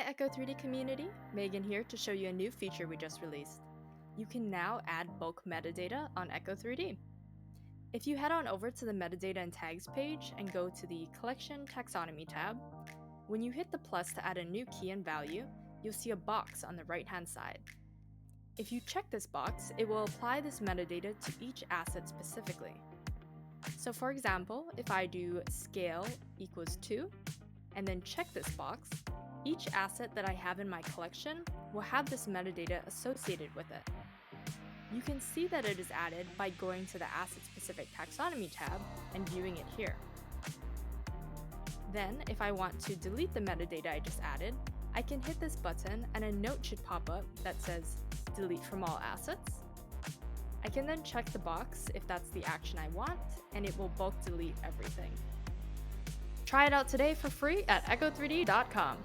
echo3D community, Megan here to show you a new feature we just released. You can now add bulk metadata on echo3D. If you head on over to the metadata and tags page and go to the collection taxonomy tab, when you hit the plus to add a new key and value, you'll see a box on the right hand side. If you check this box, it will apply this metadata to each asset specifically. So for example, if I do scale equals 2, and then check this box, each asset that I have in my collection will have this metadata associated with it. You can see that it is added by going to the asset-specific taxonomy tab and viewing it here. Then, if I want to delete the metadata I just added, I can hit this button and a note should pop up that says delete from all assets. I can then check the box if that's the action I want, and it will bulk delete everything. Try it out today for free at echo3d.com.